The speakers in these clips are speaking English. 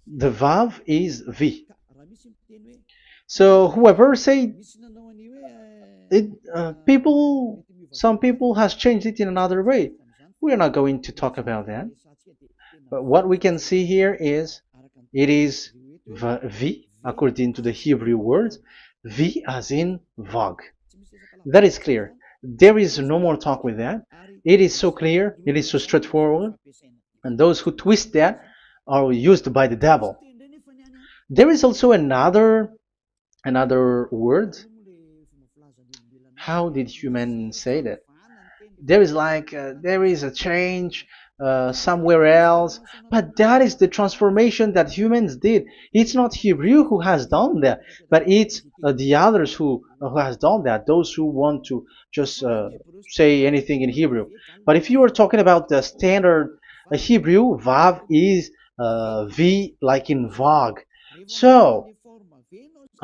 The Vav is V. So whoever say it, some people has changed it in another way. We are not going to talk about that. But what we can see here is it is V according to the Hebrew words, V as in Vag. That is clear. There is no more talk with that. It is so clear, it is so straightforward, and those who twist that are used by the devil. There is also another word. How did humans say that? There is there is a change somewhere else, but that is the transformation that humans did. It's not Hebrew who has done that, but it's the others who has done that. Those who want to just say anything in Hebrew. But if you are talking about the standard Hebrew, Vav is V like in Vag. So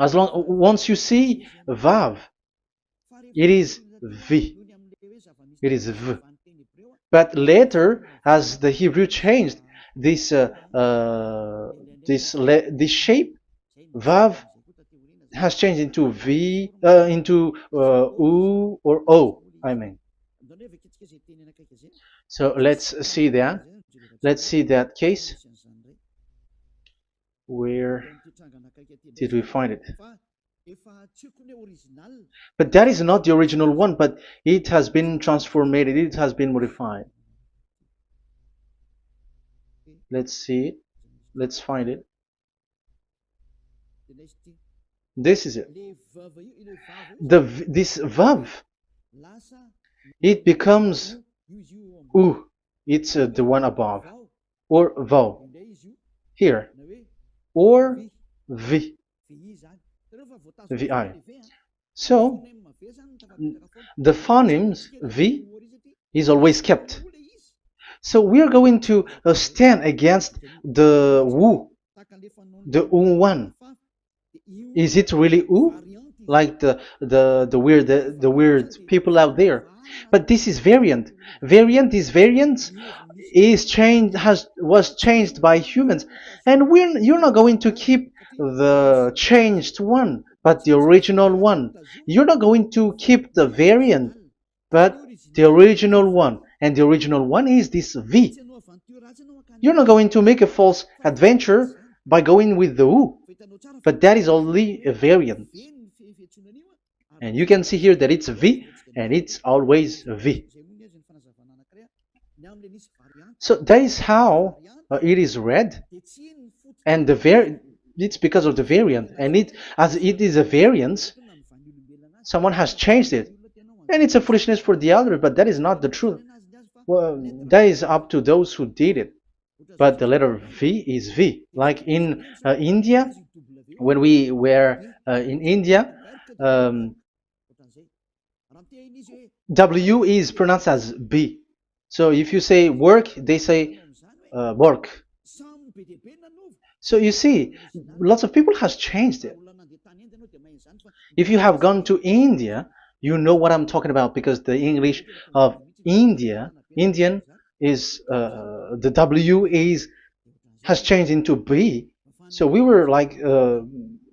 as long once you see Vav, it is V. It is V. But later, as the Hebrew changed, this this shape, Vav, has changed into V, into U or O. I mean. So let's see that. Let's see that case. Where did we find it? But that is not the original one, but it has been transformed, it has been modified. Let's see it. Let's find it. This is it. This Vav, it becomes U. It's the one above. Or Vav. Here. Or V. VI. So the phonemes V is always kept. So we are going to stand against the Wu, the U1. Is it really U? Like the weird people out there. But this is variant. This variant is changed was changed by humans, and you're not going to keep the changed one, but the original one. You're not going to keep the variant, but the original one, and the original one is this V. You're not going to make a false adventure by going with the U, but that is only a variant. And you can see here that it's V, and it's always V. So that is how it is read, and it's because of the variant, and as it is a variance, someone has changed it, and it's a foolishness for the other, but that is not the truth. Well, that is up to those who did it. But the letter V is V. Like in India, when we were in India, W is pronounced as B. So if you say work, they say work. So you see, lots of people has changed it. If you have gone to India, you know what I'm talking about, because the English of Indian is the W has changed into B. So we were like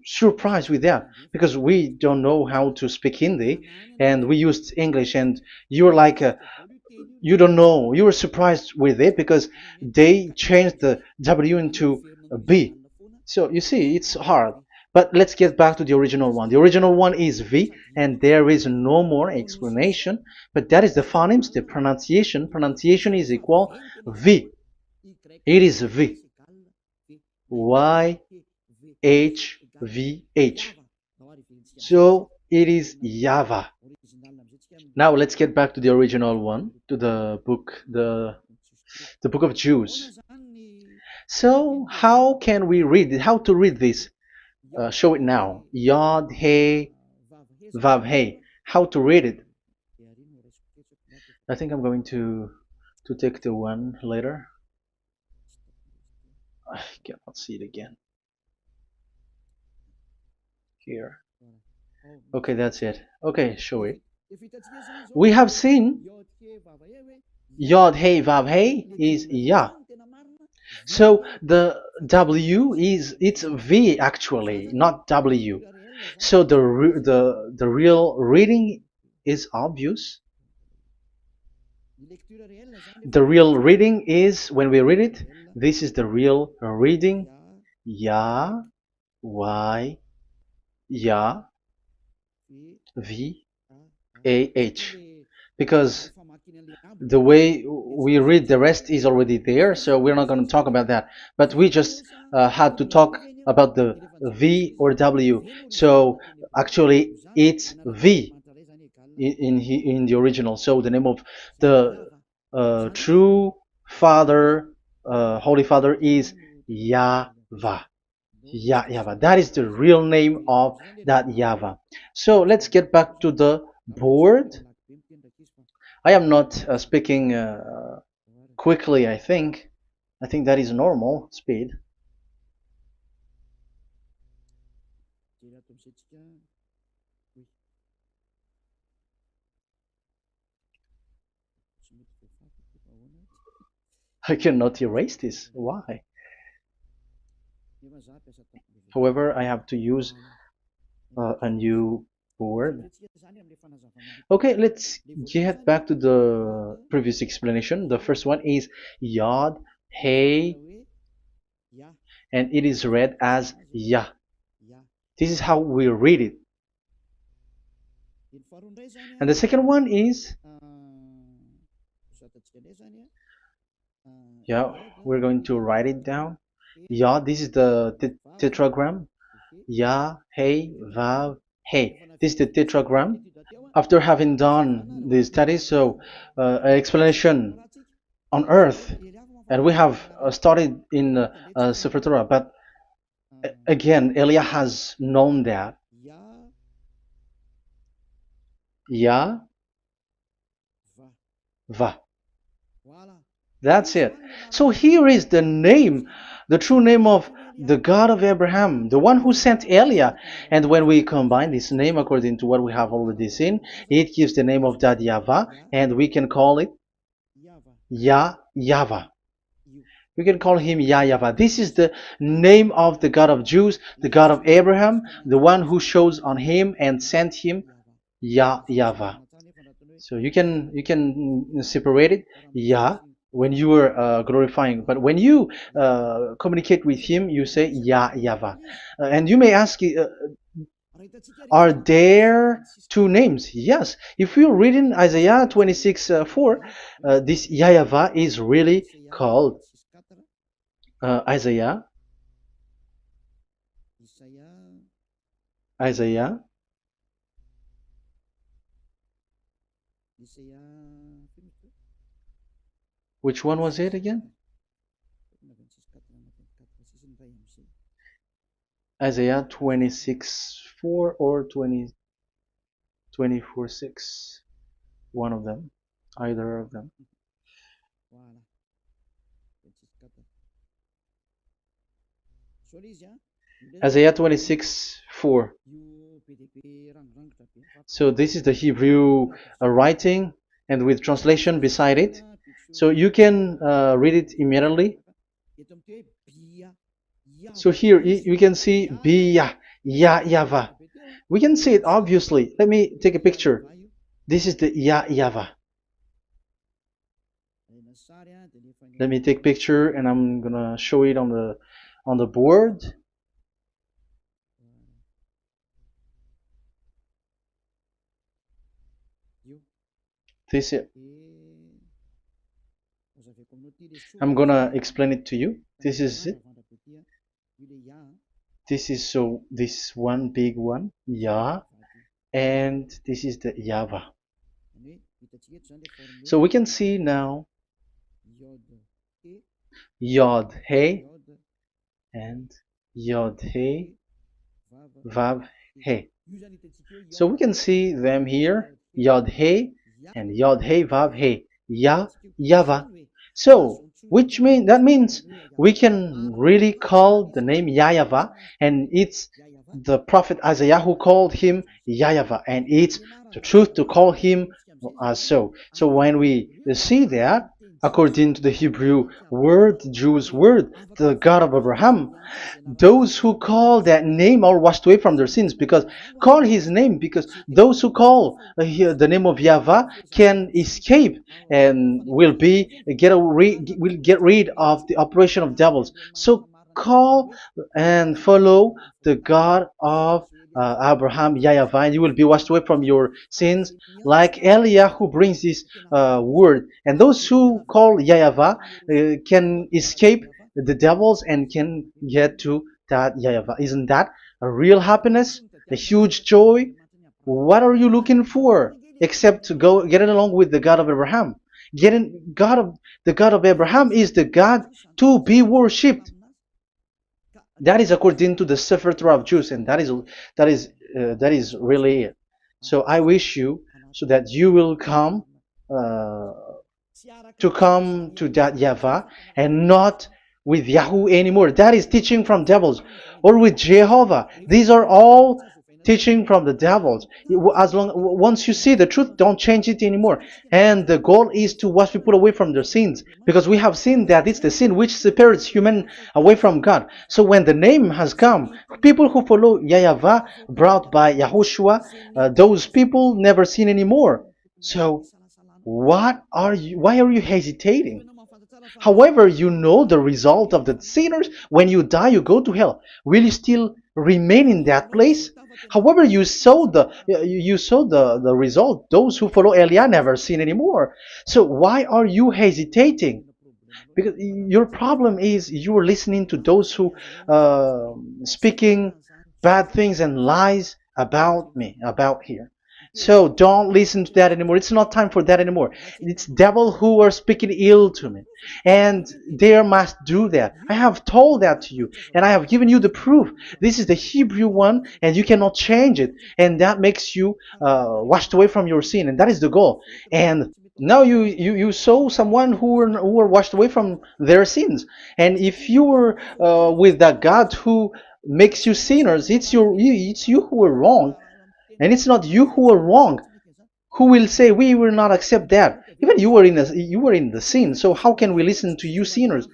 surprised with that, because we don't know how to speak Hindi, and we used English, and you were like you don't know, you were surprised with it because they changed the W into a B. So you see, it's hard. But let's get back to the original one. The original one is V, and there is no more explanation, but that is the phonemes, the pronunciation. Pronunciation is equal V. It is V. Y, H, V, H. So it is YAHVAH. Now let's get back to the original one, to the book, the book of Jews. So how can we read it? How to read this? Show it now. Yod, He, Vav, He. How to read it? I think I'm going to take the one later. I cannot see it again. Here. Okay, that's it. Okay, show it. We have seen Yod, He, Vav, He is Yah. So the W is it's V actually, not W. So the real reading is obvious. The real reading is when we read it. This is the real reading. Ya, Y, Ya, V, A, H. Because the way we read the rest is already there, so we're not going to talk about that. But we just had to talk about the V or W. So actually, it's V in the original. So the name of the true Father, Holy Father, is YAHVAH. YAHVAH. That is the real name of that YAHVAH. So let's get back to the board. I am not speaking quickly, I think. I think that is normal speed. I cannot erase this. Why? However, I have to use a new board. Okay, let's get back to the previous explanation. The first one is Yod, Hey, and it is read as Yah. This is how we read it. And the second one is, yeah, we're going to write it down. Yod, this is the tetragram. Yah, Hey, Vav, Hey. This is the tetragram. After having done the study, so an explanation on earth, and we have started in Sefer Torah, but again, Elia has known that Yah, Va. That's it. So here is the name, the true name of the God of Abraham, the one who sent Elia. And when we combine this name according to what we have already seen, it gives the name of that YAHVAH, and we can call it YAHVAH. We can call him YAHVAH. This is the name of the God of Jews, the God of Abraham, the one who shows on him and sent him, YAHVAH. So you can separate it, Yah, when you are glorifying, but when you communicate with him, you say YAHVAH. And you may ask, are there two names? Yes. If you read in Isaiah 26:4, this YAHVAH is really called Isaiah 26. Which one was it again? Isaiah 26:4 or 24:6. One of them. Either of them. Isaiah 26:4. So this is the Hebrew writing, and with translation beside it. So you can read it immediately. So here you can see Biyah, YAHVAH. We can see it obviously. Let me take a picture. This is the YAHVAH. Let me take picture, and I'm gonna show it on the board. This is. I'm gonna explain it to you. This is it. This is this one big one, Yah, and this is the YAHVAH. So we can see now Yod He and Yod He Vav He. So we can see them here, Yod He and Yod He Vav He, YAHVAH. So that means we can really call the name YAHVAH, and it's the prophet Isaiah who called him YAHVAH, and it's the truth to call him as so. So when we see that, according to the Hebrew word, the Jewish word, the God of Abraham. Those who call that name are washed away from their sins, because call his name, because those who call the name of Yahweh can escape and will get rid of the operation of devils. So call and follow the God of Abraham, Yahweh, and you will be washed away from your sins, like Eliah who brings this word. And those who call Yahweh can escape the devils and can get to that Yahweh. Isn't that a real happiness, a huge joy? What are you looking for except to go getting along with the God of Abraham? The God of Abraham is the God to be worshipped. That is according to the Sefer Torah of Jews, and that is really it. So I wish you so that you will uh, come to that Yahweh and not with Yahoo anymore. That is teaching from devils, or with Jehovah. These are all teaching from the devils. As long once you see the truth, don't change it anymore. And the goal is to wash people away from their sins, because we have seen that it's the sin which separates human away from God. So when the name has come, people who follow Yahweh brought by Yahushua, those people never sin anymore. So why are you hesitating? However, you know the result of the sinners. When you die, you go to hell. Will you still remain in that place? However, you saw the result. Those who follow Eliah never sin anymore. So why are you hesitating? Because your problem is you are listening to those who speaking bad things and lies about me, about here. So don't listen to that anymore. It's not time for that anymore. It's devil who are speaking ill to me, and they must do that. I have told that to you, and I have given you the proof. This is the Hebrew one, and you cannot change it, and that makes you washed away from your sin, and that is the goal. And now you saw someone who were washed away from their sins, and if you were with that God who makes you sinners, it's you who are wrong, and it's not you who are wrong. Who will say we will not accept that? Even you were in the sin, so how can we listen to you sinners?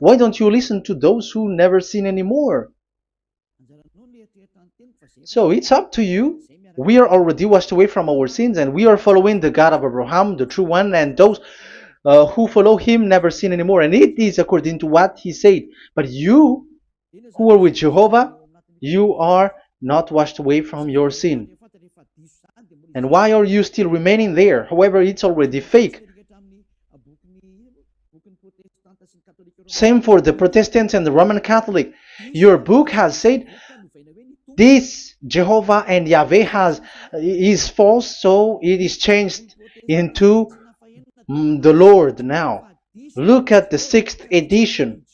Why don't you listen to those who never sin anymore? So it's up to you. We are already washed away from our sins, and we are following the God of Abraham, the true one, and those who follow him never sin anymore. And it is according to what he said. But you who are with Jehovah, you are not washed away from your sin. And why are you still remaining there? However, it's already fake. Same for the Protestants and the Roman Catholic. Your book has said this Jehovah and Yahweh is false, so it is changed into the Lord now. Look at the 6th edition,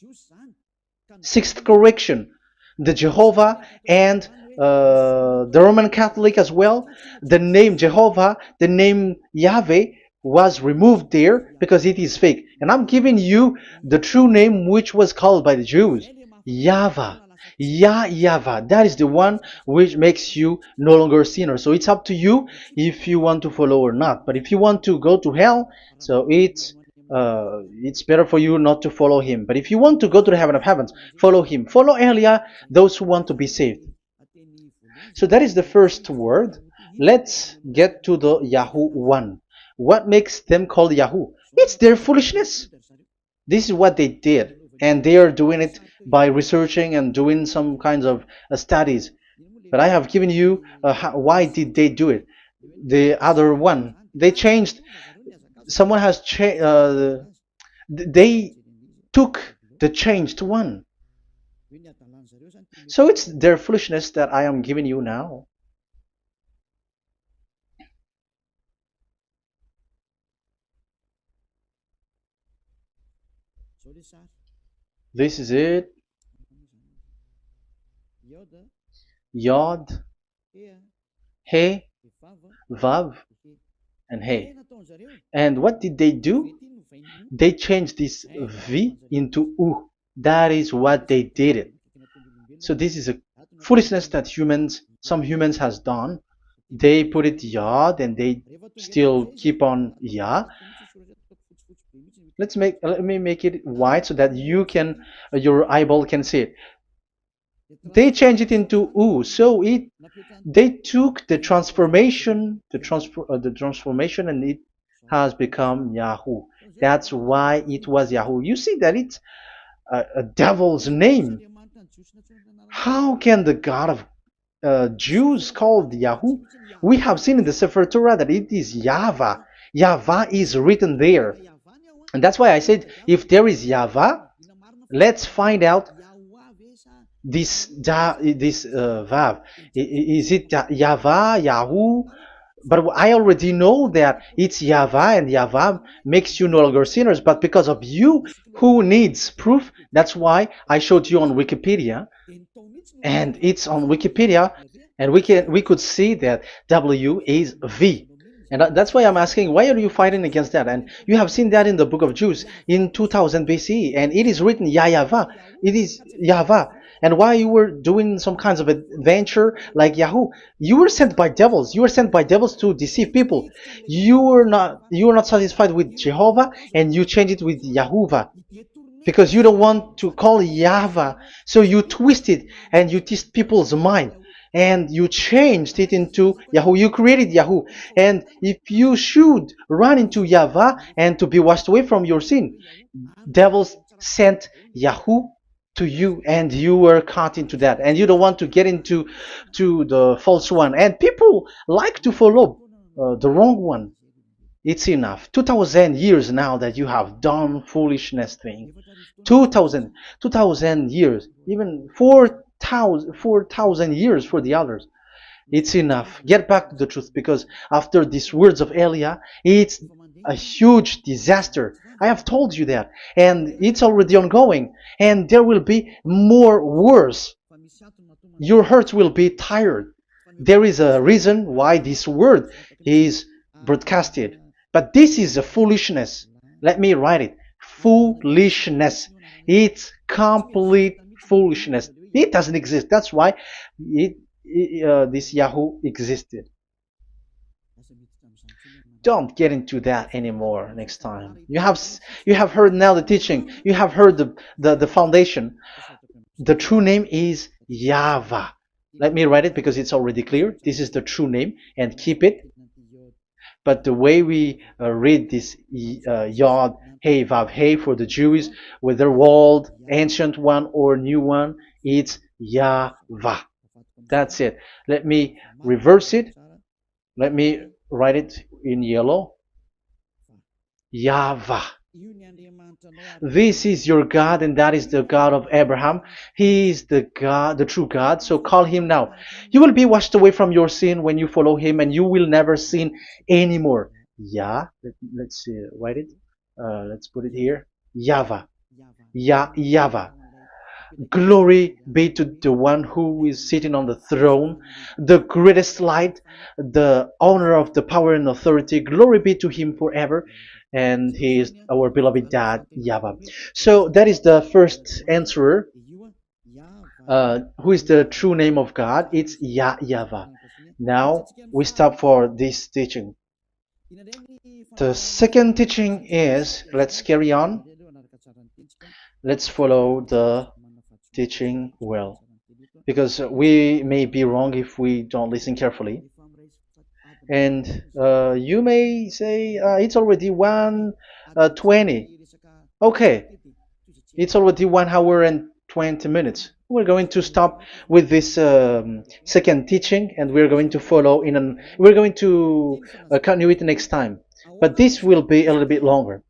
6th correction. The Jehovah and the Roman Catholic as well. The name Jehovah, the name Yahweh was removed there because it is fake. And I'm giving you the true name which was called by the Jews, YAHVAH. YAHVAH. That is the one which makes you no longer a sinner. So it's up to you if you want to follow or not. But if you want to go to hell, so it's better for you not to follow him. But if you want to go to the heaven of heavens, follow him. Follow Eliah, those who want to be saved. So that is the first word. Let's get to the Yahoo one. What makes them called Yahoo? It's their foolishness. This is what they did, and they are doing it by researching and doing some kinds of studies. But I have given you why did they do it. The other one, they changed. Someone has changed. They took the changed one. So it's their foolishness that I am giving you now. This is it. Yod, He, Vav, and He. And what did they do? They changed this V into U. That is what they did it. So this is a foolishness that some humans has done. They put it Yod and they still keep on Yah. Let me make it white so that you can your eyeball can see it. They changed it into U, so it they took the transformation, and it has become Yahoo. That's why it was Yahoo. You see that it's a devil's name. How can the God of Jews called Yahoo? We have seen in the Sefer Torah that it is YAHVAH. YAHVAH is written there. And that's why I said if there is YAHVAH, let's find out this Vav. Is it YAHVAH, Yahoo? But I already know that it's YAHVAH, and YAHVAH makes you no longer sinners. But because of you who needs proof, that's why I showed you on Wikipedia, and it's on Wikipedia, and we could see that W is V. And that's why I'm asking, why are you fighting against that? And you have seen that in the book of Jude in 2000 BCE, and it is written YAHVAH. It is YAHVAH. And why you were doing some kinds of adventure like Yahoo? You were sent by devils. You were sent by devils to deceive people. You were not satisfied with Jehovah, and you changed it with Yahuwah because you don't want to call Yahweh. So you twist it and you twist people's mind, and you changed it into Yahoo. You created Yahoo. And if you should run into Yahweh and to be washed away from your sin, devils sent Yahoo to you, and you were caught into that, and you don't want to get into the false one. And people like to follow the wrong one. It's enough. 2000 years now that you have done foolishness thing. 2000 years, even 4,000 years for the others. It's enough. Get back to the truth, because after these words of Elia, it's a huge disaster. I have told you that, and it's already ongoing, and there will be more worse. Your heart will be tired. There is a reason why this word is broadcasted. But this is a foolishness. Let me write it. Foolishness. It's complete foolishness. It doesn't exist. That's why this Yahoo existed. Don't get into that anymore next time. You have heard now the teaching. You have heard the foundation. The true name is YAHVAH. Let me write it because it's already clear. This is the true name, and keep it. But the way we read this Yod, Hey, Vav, Hey for the Jews, whether old, ancient one or new one, it's YAHVAH. That's it. Let me reverse it. Let me write it in yellow. YAHVAH. This is your God, and that is the God of Abraham. He is the God, the true God. So call him now. You will be washed away from your sin when you follow him, and you will never sin anymore. Let's write it. Let's put it here. YAHVAH. YAHVAH. Glory be to the one who is sitting on the throne, the greatest light, the owner of the power and authority. Glory be to him forever. And he is our beloved dad, YAHVAH. So that is the first answer. Who is the true name of God? It's YAHVAH. Now we stop for this teaching. The second teaching is, let's carry on. Let's follow the teaching well, because we may be wrong if we don't listen carefully. And you may say it's already 1:20. Okay, it's already 1 hour and 20 minutes. We're going to stop with this second teaching, and we're going to follow we're going to continue it next time. But this will be a little bit longer.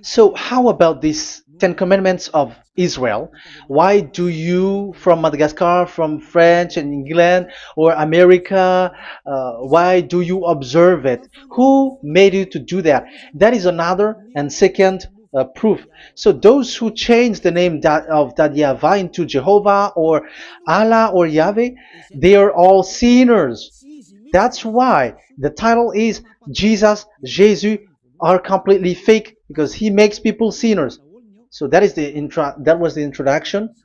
So how about these 10 commandments of Israel? Why do you from Madagascar, from France and England or America, why do you observe it? Who made you to do that? That is another and second proof. So those who change the name of that Yahvah into Jehovah or Allah or Yahweh, they are all sinners. That's why the title is Jesus are completely fake, because he makes people sinners. So that was the introduction.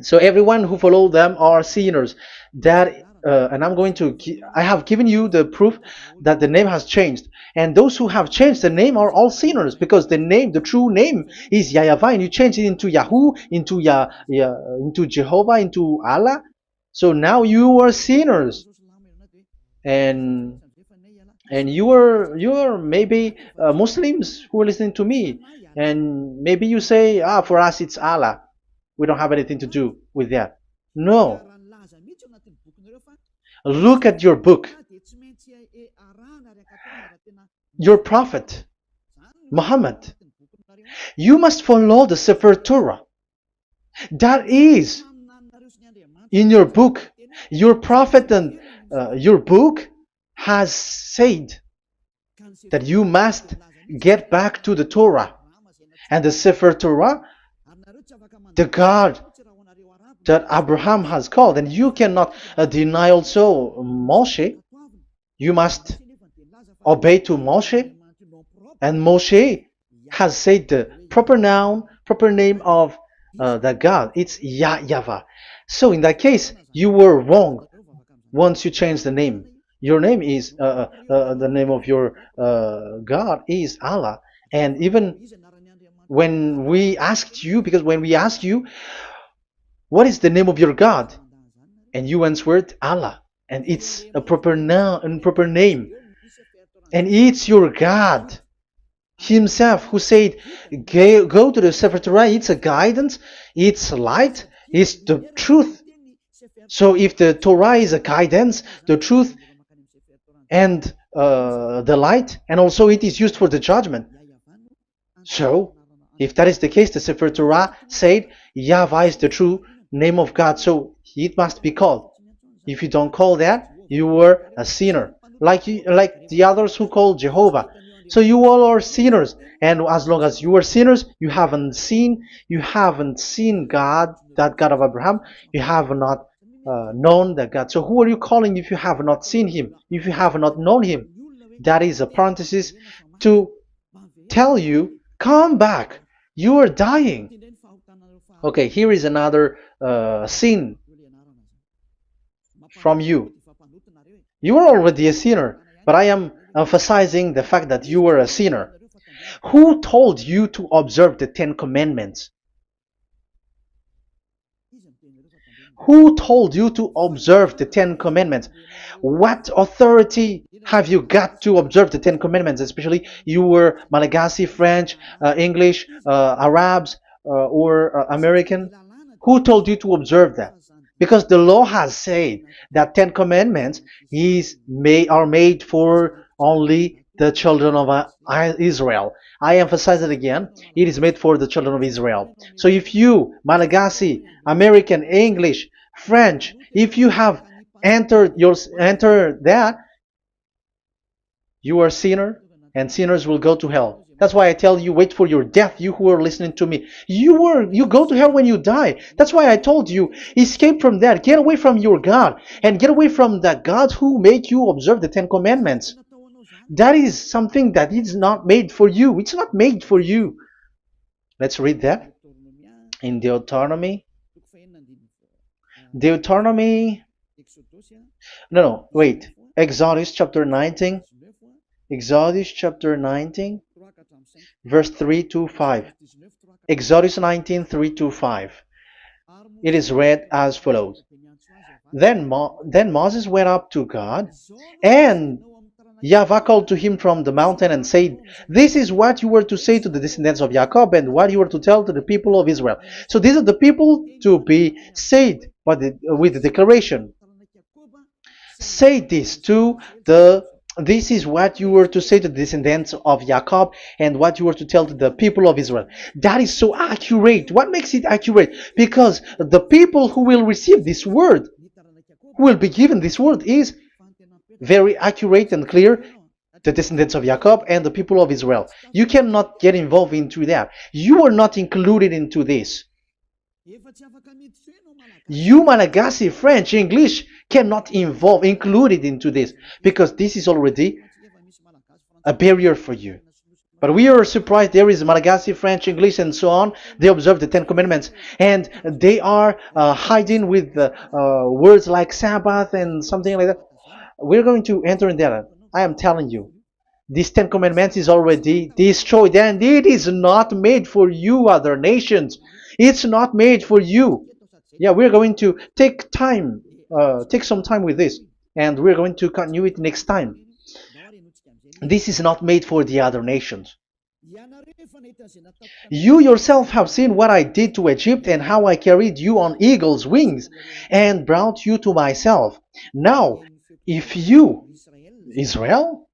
So everyone who follow them are sinners. That and I have given you the proof that the name has changed. And those who have changed the name are all sinners, because the true name is YAHVAH, and you change it into Yahoo, into Jehovah, into Allah. So now you are sinners, and you are maybe Muslims who are listening to me, and maybe you say, for us it's Allah. We don't have anything to do with that. No, look at your book. Your prophet Muhammad, you must follow the Sefer Torah. That is in your book. Your prophet and your book has said that you must get back to the Torah and the Sefer Torah, the God that Abraham has called. And you cannot deny also Moshe. You must obey to Moshe, and Moshe has said the proper name of the God. It's YAHVAH. So in that case, you were wrong once you change the name. Your name is the name of your God is Allah. And even when we asked you, because when we asked you, what is the name of your God? And you answered Allah, and it's a proper name. And it's your God Himself who said, go to the Sefer Torah. It's a guidance, it's light, it's the truth. So if the Torah is a guidance, the truth, and the light, and also it is used for the judgment. So if that is the case, the Sefer Torah said YAHVAH is the true name of God, so it must be called. If you don't call that, you were a sinner, like the others who call Jehovah. So you all are sinners, and as long as you are sinners, you haven't seen God, that God of Abraham. You have not known that God. So who are you calling if you have not seen Him? If you have not known Him? That is a parenthesis to tell you, come back. You are dying. Okay, here is another sin from you. You are already a sinner, but I am emphasizing the fact that you were a sinner. Who told you to observe the 10 Commandments? Who told you to observe the 10 Commandments? What authority have you got to observe the 10 Commandments? Especially you were Malagasy, French, English, Arabs, or American. Who told you to observe that? Because the law has said that 10 Commandments are made for only the children of Israel. I emphasize it again. It is made for the children of Israel. So if you, Malagasy, American, English, French, if you have entered that, you are a sinner, and sinners will go to hell. That's why I tell you, wait for your death, you who are listening to me. You go to hell when you die. That's why I told you, escape from that. Get away from your God, and get away from the God who make you observe the 10 Commandments. That is something that is not made for you. It's not made for you. Let's read that in Deuteronomy. Wait. Exodus chapter 19. Exodus chapter 19, verse 3 to 5. Exodus 19, 3 to 5. It is read as follows. Then Moses went up to God, and YAHVAH called to him from the mountain and said, this is what you were to say to the descendants of Jacob, and what you were to tell to the people of Israel. So these are the people to be saved with the declaration. Say this this is what you were to say to the descendants of Jacob, and what you were to tell to the people of Israel. That is so accurate. What makes it accurate? Because the people who will receive this word, who will be given this word, is very accurate and clear. The descendants of Jacob and the people of Israel. You cannot get involved into that. You are not included into this. You, Malagasy, French, English, cannot included into this, because this is already a barrier for you. But we are surprised there is Malagasy, French, English, and so on. They observe the Ten Commandments, and they are hiding with words like Sabbath and something like that. We're going to enter in that. I am telling you, this Ten Commandments is already destroyed, and it is not made for you, other nations. It's not made for you. Yeah, we're going to take some time with this, and we're going to continue it next time. This is not made for the other nations. You yourself have seen what I did to Egypt and how I carried you on eagle's wings and brought you to myself. Now, if you, Israel,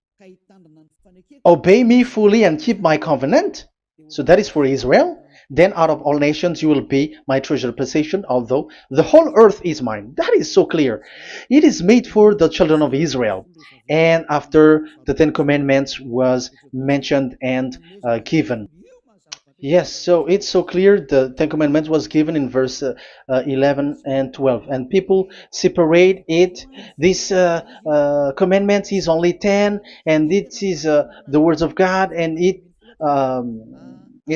obey me fully and keep my covenant, so that is for Israel, then out of all nations you will be my treasured possession, although the whole earth is mine. That is so clear. It is made for the children of Israel. And after the Ten Commandments was mentioned and given. Yes, so it's so clear. The Ten Commandments was given in verse 11 and 12, and people separate it. This commandment is only 10, and it is the words of God, and it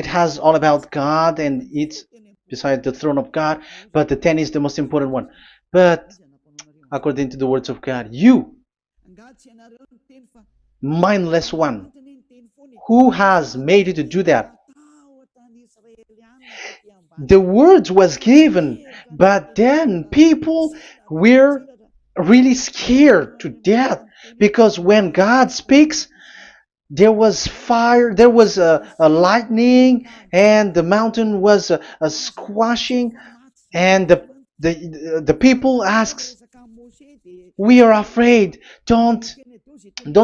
has all about God, and it's beside the throne of God. But the 10 is the most important one. But according to the words of God, you, mindless one, who has made you to do that? The words was given, but then people were really scared to death, because when God speaks, there was fire, there was a lightning, and the mountain was a squashing, and the people asks, we are afraid, don't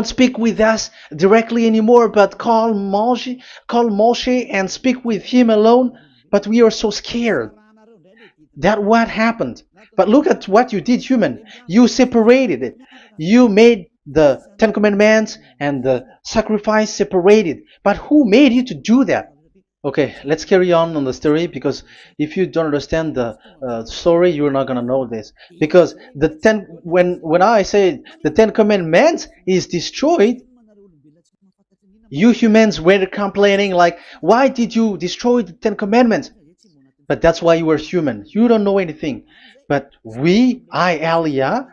speak with us directly anymore, but call Moshe and speak with him alone. But we are so scared. That what happened. But look at what you did, human. You separated it. You made the Ten Commandments and the sacrifice separated. But who made you to do that? Okay, let's carry on the story, because if you don't understand the story, you're not gonna know this. Because when I say the Ten Commandments is destroyed, you humans were complaining like, why did you destroy the Ten Commandments? But that's why you were human. You don't know anything. But Elia,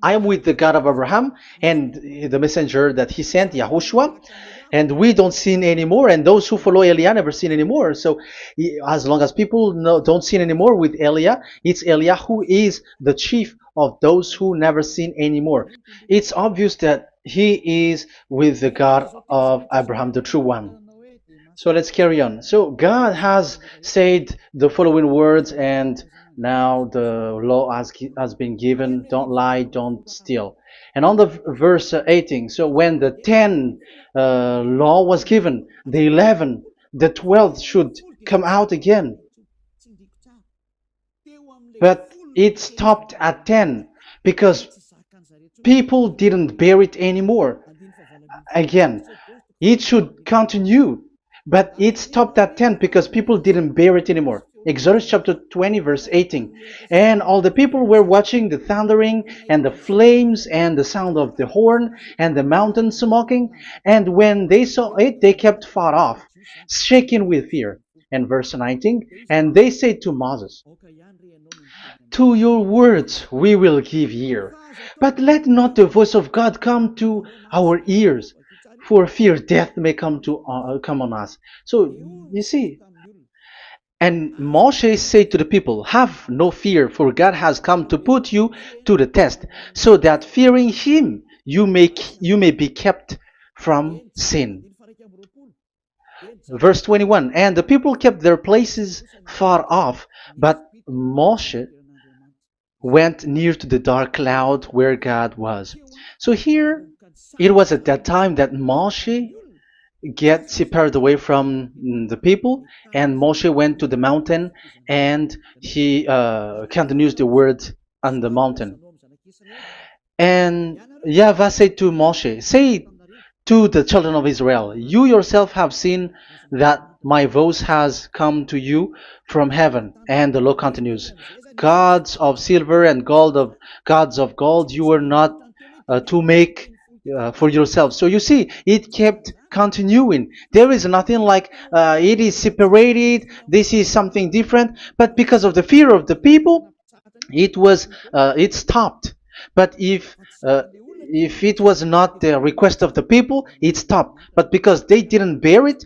I am with the God of Abraham and the messenger that he sent, YAHOSHUAH, and we don't sin anymore, and those who follow Elia never sin anymore. So as long as people don't sin anymore with Elia, it's Elia who is the chief of those who never sin anymore. It's obvious that he is with the God of Abraham, the true one. So let's carry on. So God has said the following words, and now the law has been given. Don't lie, don't steal. And on the verse 18, so when the 10 law was given, the 11, the 12th should come out again. But it stopped at 10 because people didn't bear it anymore. Again, it should continue, but it stopped at 10 because people didn't bear it anymore. Exodus chapter 20 verse 18. And all the people were watching the thundering and the flames and the sound of the horn and the mountain smoking. And when they saw it, they kept far off, shaking with fear. And verse 19, and they said to Moses, to your words we will give ear, but let not the voice of God come to our ears, for fear death may come on us. So you see, and Moshe said to the people, have no fear, for God has come to put you to the test, so that fearing him you may be kept from sin. Verse 21, and the people kept their places far off, but Moshe went near to the dark cloud where God was. So here, it was at that time that Moshe get separated away from the people, and Moshe went to the mountain, and he continues the word on the mountain. And YAHVAH said to Moshe, say to the children of Israel, you yourself have seen that my voice has come to you from heaven. And the law continues, gods of silver and gods of gold you were not to make for yourself. So you see, it kept continuing. There is nothing like it is separated. This is something different. But because of the fear of the people, it stopped. But if it was not the request of the people, it stopped. But because they didn't bear it,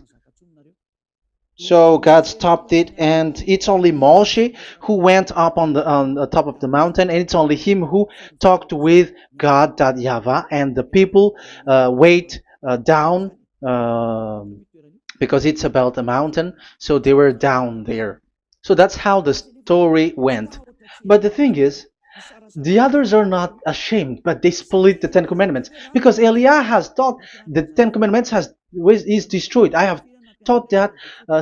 so God stopped it, and it's only Moshe who went up on the top of the mountain, and it's only him who talked with God, that YAHVAH, and the people wait down, because it's about a mountain, so they were down there. So that's how the story went. But the thing is, the others are not ashamed, but they split the Ten Commandments, because Eliah has taught the Ten Commandments is destroyed. I have taught that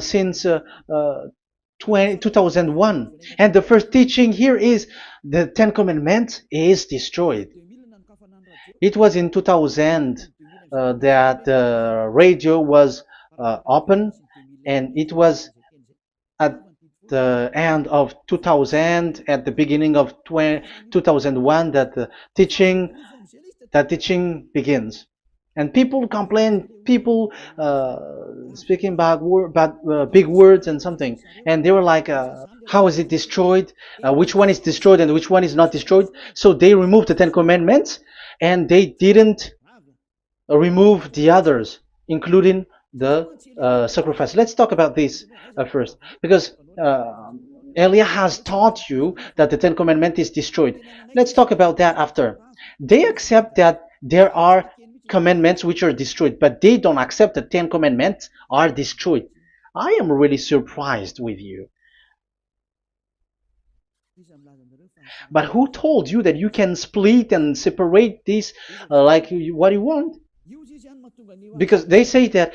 since 2001, and the first teaching here is the Ten Commandments is destroyed. It was in 2000 that the radio was open, and it was at the end of 2000, at the beginning of 2001, that the teaching begins. And people complain, people speaking bad big words and something, and they were like, how is it destroyed, which one is destroyed and which one is not destroyed. So they removed the Ten Commandments, and they didn't remove the others, including the sacrifice. Let's talk about this first, because Elia has taught you that the Ten Commandments is destroyed. Let's talk about that after. They accept that there are commandments which are destroyed, but they don't accept that 10 commandments are destroyed. I am really surprised with you. But who told you that you can split and separate this like what you want? Because they say that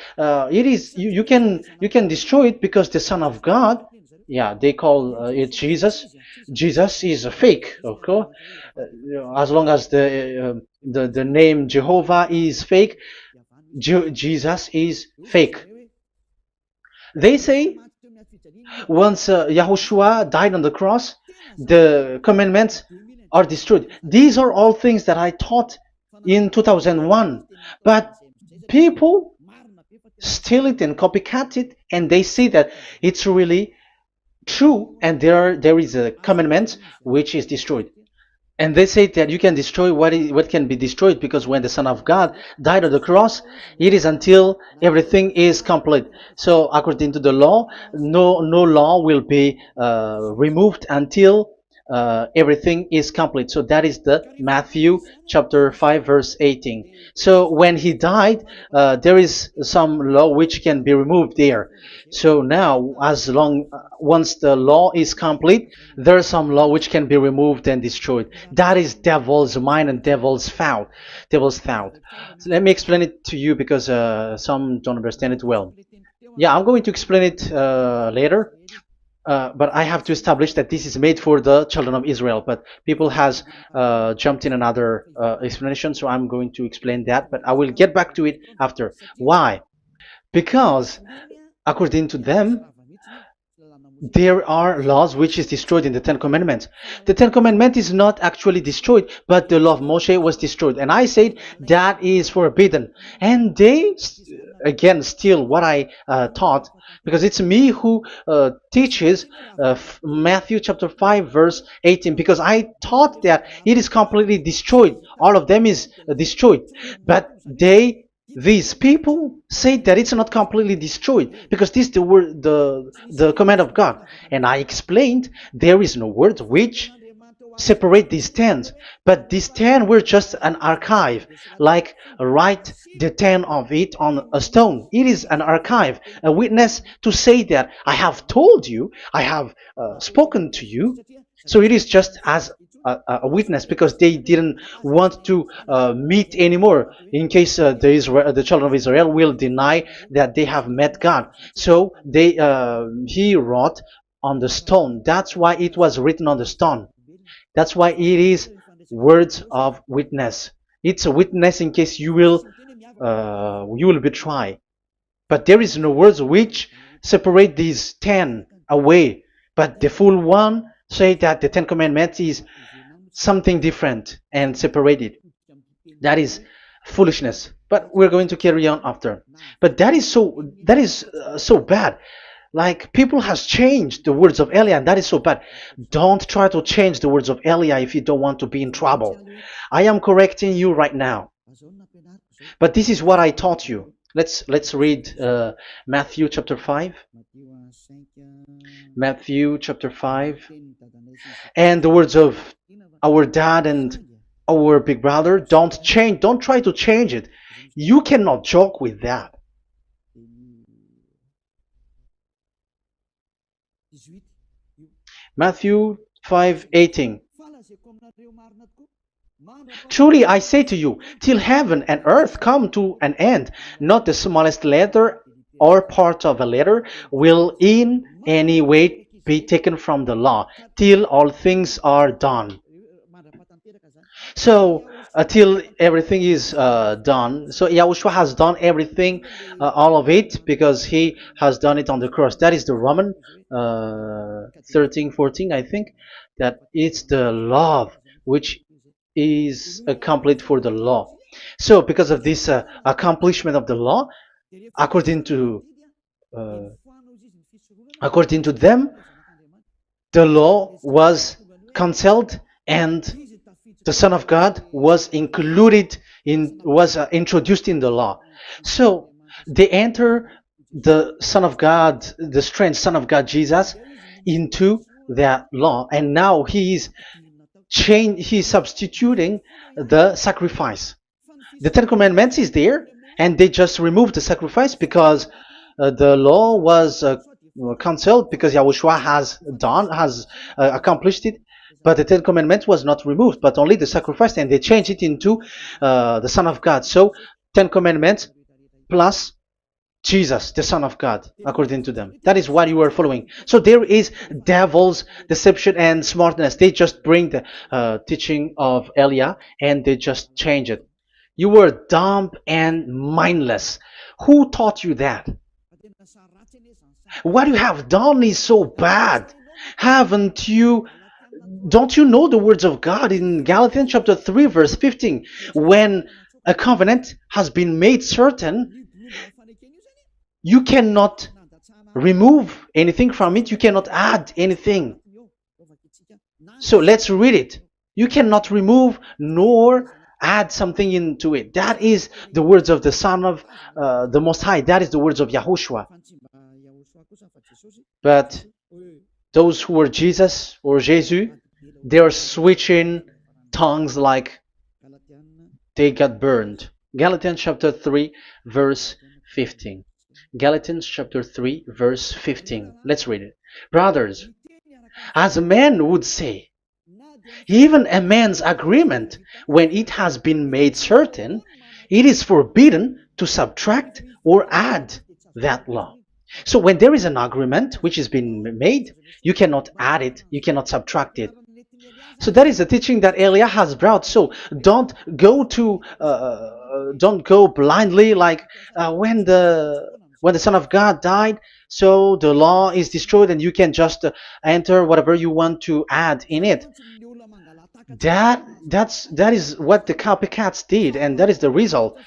it is you can destroy it because the Son of God, yeah, they call it Jesus. Jesus is a fake, of course. As long as the name Jehovah is fake, Jesus is fake. They say once Yahushua died on the cross, the commandments are destroyed. These are all things that I taught in 2001, but people steal it and copycat it, and they say that it's really true, and there is a commandment which is destroyed. And they say that you can destroy what can be destroyed, because when the Son of God died on the cross, it is until everything is complete. So according to the law, no law will be removed until everything is complete. So that is the Matthew chapter 5 verse 18. So when he died, there is some law which can be removed there. So now, once the law is complete, there is some law which can be removed and destroyed. That is devil's mind and devil's thought. So let me explain it to you, because some don't understand it well. Yeah, I'm going to explain it later. But I have to establish that this is made for the children of Israel. But people has jumped in another explanation, so I'm going to explain that. But I will get back to it after. Why? Because according to them, there are laws which is destroyed in the Ten Commandments. The Ten Commandment is not actually destroyed, but the law of Moshe was destroyed. And I said that is forbidden. And they, again, steal what I taught, because it's me who teaches Matthew chapter 5 verse 18, because I taught that it is completely destroyed. All of them is destroyed. But these people say that it's not completely destroyed, because this is the word, the command of God. And I explained there is no word which separate these 10, but these 10 were just an archive, like write the 10 of it on a stone. It is an archive, a witness to say that I have told you, I have spoken to you. So it is just as a witness, because they didn't want to meet anymore, in case the children of Israel will deny that they have met God. So he wrote on the stone. That's why it was written on the stone. That's why it is words of witness. It's a witness in case you will betray. But there is no words which separate these 10 away. But the full one say that the 10 commandments is something different and separated. That is foolishness. But we're going to carry on after. But that is so bad. Like people has changed the words of Elia, and that is so bad. Don't try to change the words of Elia if you don't want to be in trouble. I am correcting you right now. But this is what I taught you. Let's read Matthew chapter 5. Matthew chapter 5. And the words of our dad and our big brother, don't try to change it. You cannot joke with that. Matthew 5:18. Truly I say to you, till heaven and earth come to an end, not the smallest letter or part of a letter will in any way be taken from the law, till all things are done. So until everything is done, so Yahushua has done everything, all of it, because he has done it on the cross. That is the Roman 13, 14, I think, that it's the love which is complete for the law. So because of this accomplishment of the law, according to uh, according to them, the law was cancelled and the Son of God was included in was introduced in the law. So they enter the Son of God, the strange Son of God Jesus, into that law, and now he is he is substituting the sacrifice. The Ten Commandments is there, and they just removed the sacrifice because the law was cancelled because Yahushua has accomplished it. But the Ten Commandments was not removed, but only the sacrifice, and they changed it into the Son of God. So Ten Commandments plus Jesus, the Son of God, according to them. That is what you are following. So there is devil's deception and smartness. They just bring the teaching of Elia and they just change it. You were dumb and mindless. Who taught you that? What you have done is so bad. Haven't you? Don't you know the words of God in Galatians chapter 3, verse 15? When a covenant has been made certain, you cannot remove anything from it. You cannot add anything. So let's read it. You cannot remove nor add something into it. That is the words of the Son of the Most High. That is the words of Yahushua. But those who are Jesus or Jesus, they are switching tongues like they got burned. Galatians chapter 3, verse 15. Galatians chapter 3, verse 15. Let's read it. Brothers, as a man would say, even a man's agreement, when it has been made certain, it is forbidden to subtract or add that law. So when there is an agreement which has been made, you cannot add it, you cannot subtract it. So that is the teaching that Elia has brought. So don't go blindly like when the Son of God died. So the law is destroyed, and you can just enter whatever you want to add in it. That is what the copycats did, and that is the result.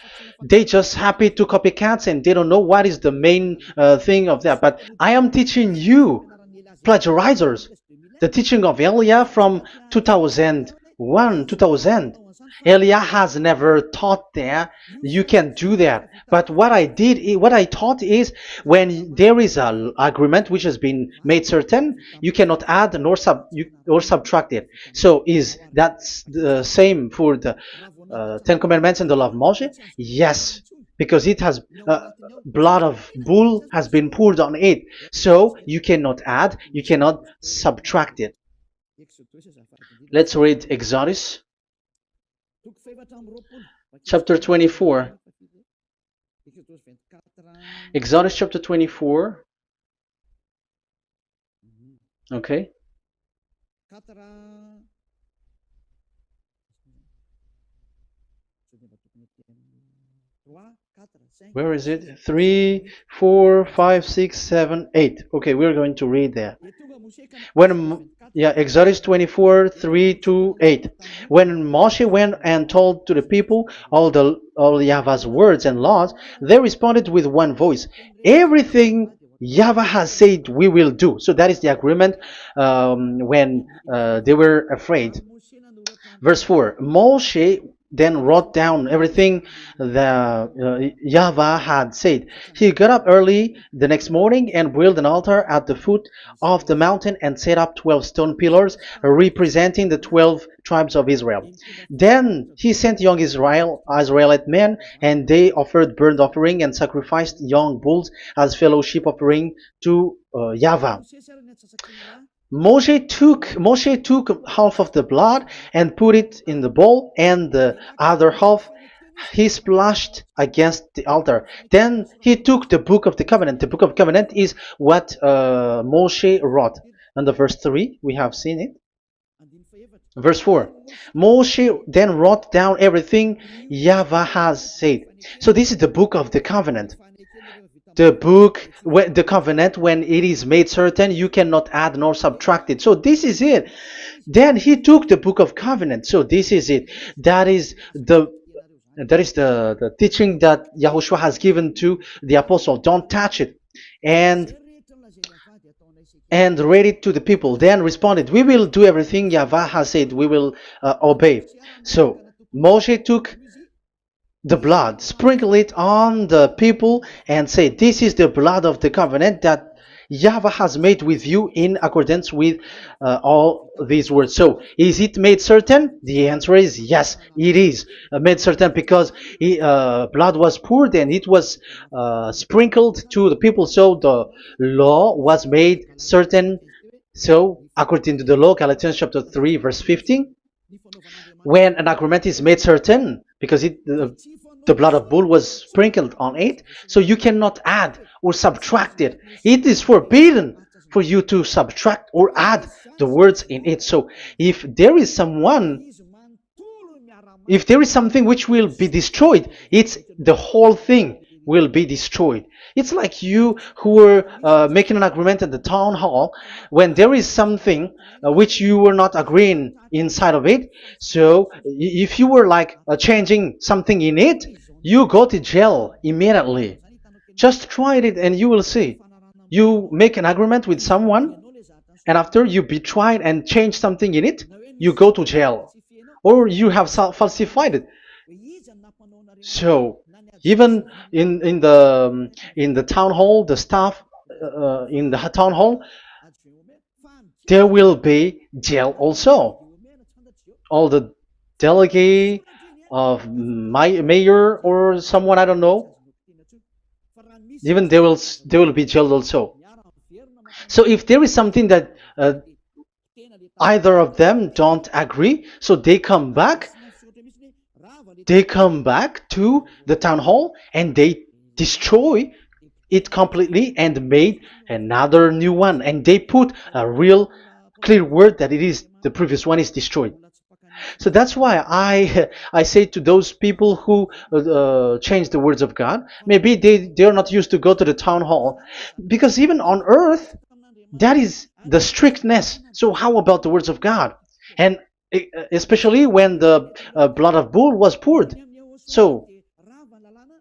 They just happy to copycats, and they don't know what is the main thing of that. But I am teaching you, plagiarizers, the teaching of Elia from 2001, 2000. Elia has never taught that you can do that. But what I taught is when there is an agreement which has been made certain, you cannot add or subtract it. So is that the same for the Ten Commandments and the law of Moshe? Yes, because it has blood of bull has been poured on it. So you cannot add, you cannot subtract it. Let's read Exodus chapter 24. Exodus chapter 24. Okay. Where is it? 3, 4, 5, 6, 7, 8. Okay, we're going to read there. When yeah, Exodus 24, 3 to 8. When Moshe went and told to the people all Yahweh's words and laws, they responded with one voice. Everything Yahweh has said we will do. So that is the agreement when they were afraid. Verse 4. Moshe then wrote down everything the Yahweh had said. He got up early the next morning and built an altar at the foot of the mountain and set up 12 stone pillars representing the 12 tribes of Israel. Then he sent young Israelite men, and they offered burnt offering and sacrificed young bulls as fellowship offering to Yahweh. Moshe took half of the blood and put it in the bowl, and the other half he splashed against the altar. Then he took the book of the covenant. The book of covenant is what Moshe wrote. And the verse 3, we have seen it. Verse 4. Moshe then wrote down everything Yahweh has said. So this is the book of the covenant. The covenant, when it is made certain, you cannot add nor subtract it. So this is it. Then he took the book of covenant. So this is it. That is the teaching that Yahushua has given to the apostle. Don't touch it. And read it to the people. Then responded, we will do everything Yahweh has said. We will obey. So Moshe took the blood, sprinkle it on the people, and say, this is the blood of the covenant that Yahweh has made with you in accordance with all these words. So, is it made certain? The answer is yes, it is made certain, because blood was poured and it was sprinkled to the people. So the law was made certain. So, according to the law, Galatians chapter 3, verse 15, when an agreement is made certain, because the blood of bull was sprinkled on it, so you cannot add or subtract it. It is forbidden for you to subtract or add the words in it. So if there is something which will be destroyed, it's the whole thing will be destroyed. It's like you who were making an agreement at the town hall, when there is something which you were not agreeing inside of it. So if you were like changing something in it, you go to jail immediately. Just try it and you will see. You make an agreement with someone, and after you betray it and change something in it, you go to jail, or you have falsified it. So even in the town hall, the staff in the town hall, there will be jail also. All the delegate of mayor or someone, I don't know, even they will be jailed also. So if there is something that either of them don't agree, so they come back to the town hall and they destroy it completely and made another new one, and they put a real clear word that it is the previous one is destroyed. So that's why I say to those people who change the words of God, maybe they are not used to go to the town hall, because even on earth that is the strictness. So how about the words of God? And especially when the blood of bull was poured. So,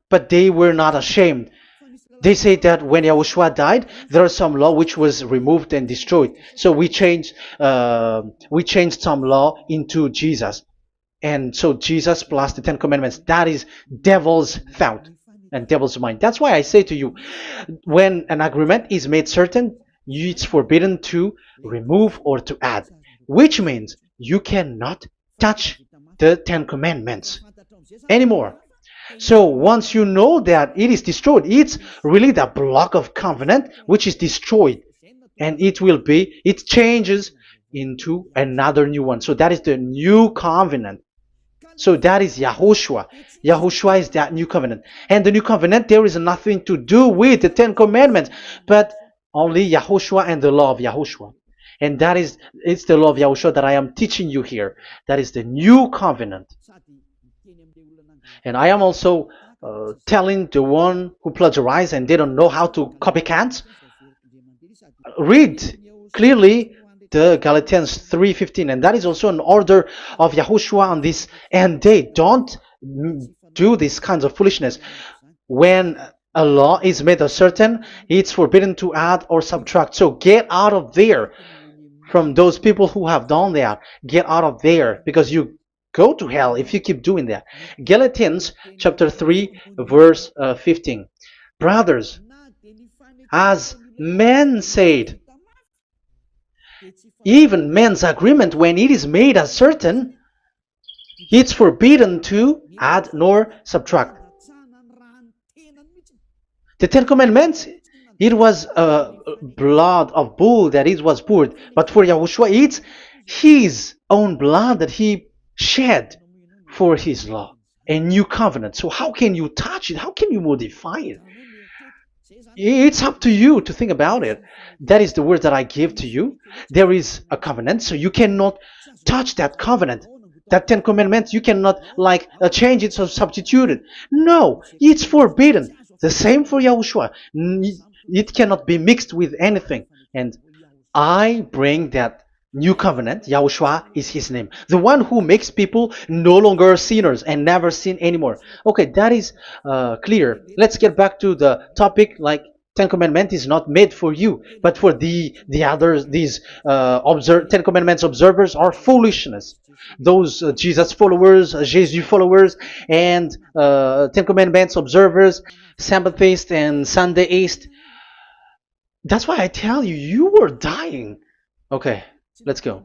but they were not ashamed. They say that when Yahushua died, there is some law which was removed and destroyed. So we changed some law into Jesus, and so Jesus plus the Ten Commandments. That is devil's thought and devil's mind. That's why I say to you, when an agreement is made certain, it's forbidden to remove or to add, which means you cannot touch the Ten Commandments anymore. So once you know that it is destroyed, it's really the block of covenant which is destroyed, and it changes into another new one. So that is the new covenant. So that is Yahushua. Yahushua is that new covenant. And the new covenant, there is nothing to do with the Ten Commandments, but only Yahushua and the law of Yahushua. And it's the law of Yahushua that I am teaching you here. That is the new covenant. And I am also telling the one who plagiarize and they don't know how to copycat, read clearly the Galatians 3:15, and that is also an order of Yahushua on this. And they don't do these kinds of foolishness. When a law is made a certain, it's forbidden to add or subtract. So get out of there from those people who have done that. Get out of there, because you go to hell if you keep doing that. Galatians chapter 3 verse 15. Brothers, as men said, even men's agreement, when it is made as certain, it's forbidden to add nor subtract. The Ten Commandments, it was blood of bull that it was poured. But for Yahushua, it's his own blood that he shed for his law, a new covenant. So how can you touch it? How can you modify it? It's up to you to think about it. That is the word that I give to you. There is a covenant, so you cannot touch that covenant. That Ten Commandments, you cannot change it or substitute it. No, it's forbidden. The same for Yahushua. It cannot be mixed with anything. And I bring that new covenant. Yahushua is his name. The one who makes people no longer sinners and never sin anymore. Okay, that is clear. Let's get back to the topic. Ten Commandments is not made for you, but for the others. These Ten Commandments observers are foolishness. Those Jesus followers, Jesus followers, and Ten Commandments observers, Sabbathists and Sundayist. That's why I tell you, you were dying. Okay, let's go.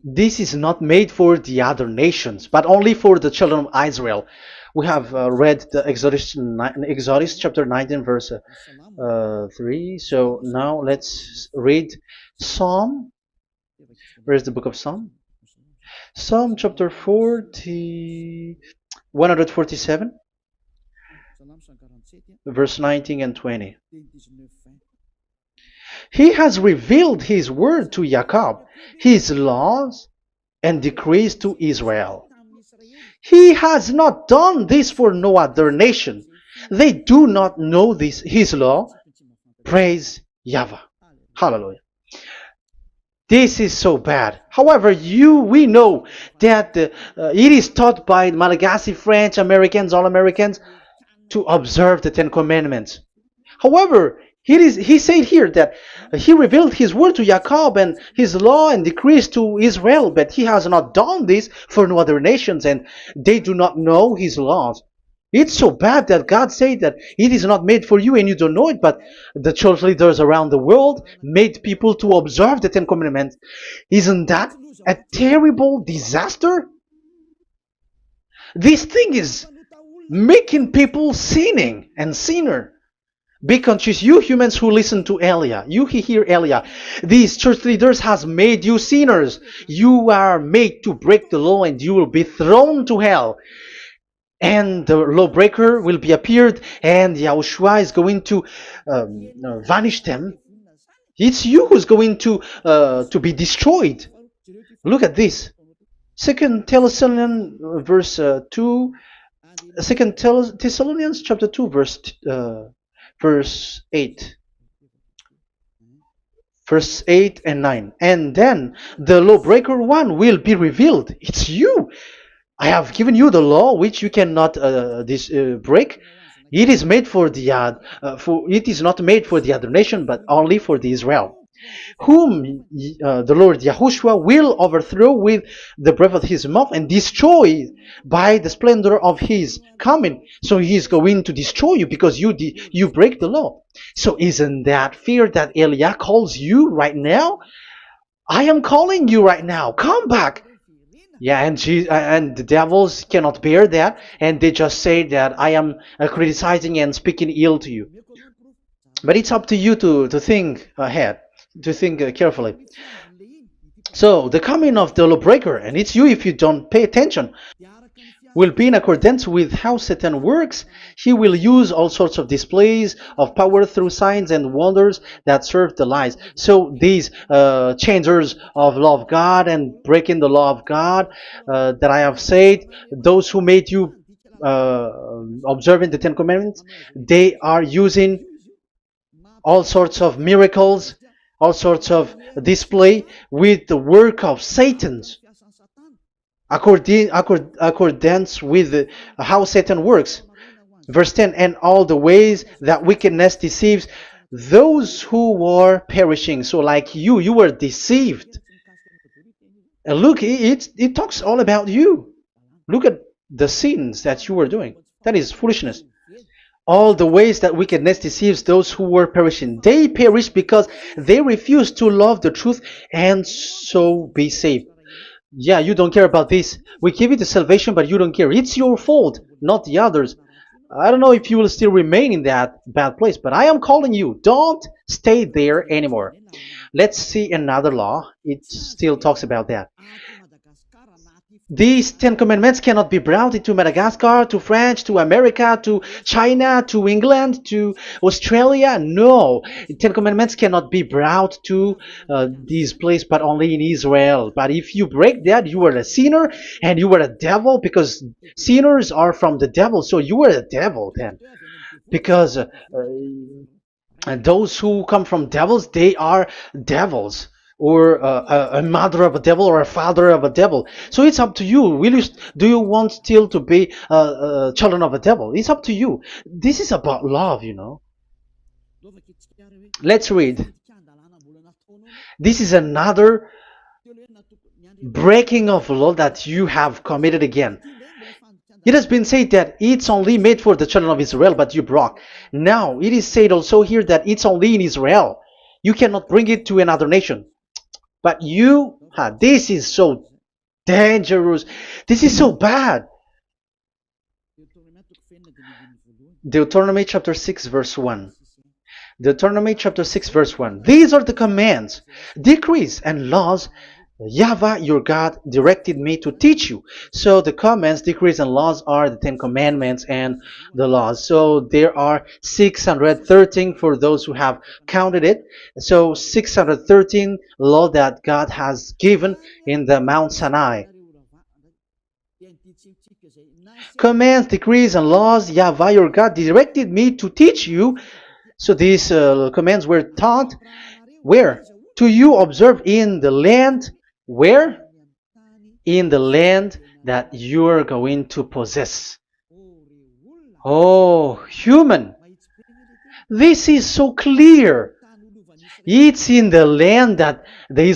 This is not made for the other nations, but only for the children of Israel. We have read the Exodus chapter 19 verse 3. So now let's read Psalm. Where is the book of Psalm? Psalm chapter 147, verse 19 and 20. He has revealed his word to Jacob, his laws and decrees to Israel. He has not done this for no other nation. They do not know this, his law. Praise YAHVAH. Hallelujah. This is so bad. However, we know that it is taught by Malagasy, French, Americans, all Americans, to observe the Ten Commandments. However, he said here that he revealed his word to Jacob and his law and decrees to Israel, but he has not done this for no other nations, and they do not know his laws. It's so bad that God said that it is not made for you and you don't know it, but the church leaders around the world made people to observe the Ten Commandments. Isn't that a terrible disaster? This thing is making people sinning and sinner. Be conscious, you humans who listen to Elia, you hear Elia, these church leaders has made you sinners. You are made to break the law and you will be thrown to hell. And the lawbreaker will be appeared and Yahushua is going to vanish them. It's you who's going to be destroyed. Look at this. Second Thessalonians verse 2. Second Thessalonians chapter 2 verse 8. Verse 8 and 9. And then the lawbreaker one will be revealed. It's you. I have given you the law which you cannot break. It is made for it is not made for the other nation, but only for the Israel, whom the Lord Yahushua will overthrow with the breath of his mouth and destroy by the splendor of his coming. So he is going to destroy you because you break the law. So isn't that fear that Elia calls you right now? I am calling you right now. Come back. Yeah, and the devils cannot bear that, and they just say that I am criticizing and speaking ill to you. But it's up to you to think ahead, to think carefully. So the coming of the lawbreaker, and it's you if you don't pay attention. will be in accordance with how Satan works. He will use all sorts of displays of power through signs and wonders that serve the lies. So these changers of law of God and breaking the law of God that I have said, those who made you uh, observing the Ten Commandments, they are using all sorts of miracles, all sorts of display with the work of Satan's accordance with how Satan works. Verse 10, and all the ways that wickedness deceives those who were perishing. So like you were deceived. And look, it talks all about you. Look at the sins that you were doing. That is foolishness. All the ways that wickedness deceives those who were perishing. They perish because they refuse to love the truth and so be saved. Yeah, you don't care about this. We give you the salvation, but you don't care. It's your fault, not the others. I don't know if you will still remain in that bad place, but I am calling you. Don't stay there anymore. Let's see another law. It still talks about that. These Ten Commandments cannot be brought into Madagascar, to France, to America, to China, to England, to Australia. No, Ten Commandments cannot be brought to these places, but only in Israel. But if you break that, you are a sinner and you are a devil, because sinners are from the devil. So you are a devil then, because and those who come from devils, they are devils, or a mother of a devil, or a father of a devil. So it's up to you. Do you want still to be children of a devil? It's up to you. This is about love, you know. Let's read. This is another breaking of law that you have committed again. It has been said that it's only made for the children of Israel, but you broke. Now, it is said also here that it's only in Israel. You cannot bring it to another nation. But this is so dangerous. This is so bad. Deuteronomy chapter 6 verse 1. Deuteronomy chapter 6 verse 1. These are the commands, decrees, and laws YAHVAH your God directed me to teach you. So the commands, decrees, and laws are the Ten Commandments and the laws. So there are 613 for those who have counted it. So 613 law that God has given in the Mount Sinai. Commands, decrees, and laws YAHVAH your God directed me to teach you. So these commands were taught where? To you observe in the land. Where? In the land that you are going to possess. Oh, human. This is so clear. It's in the land that the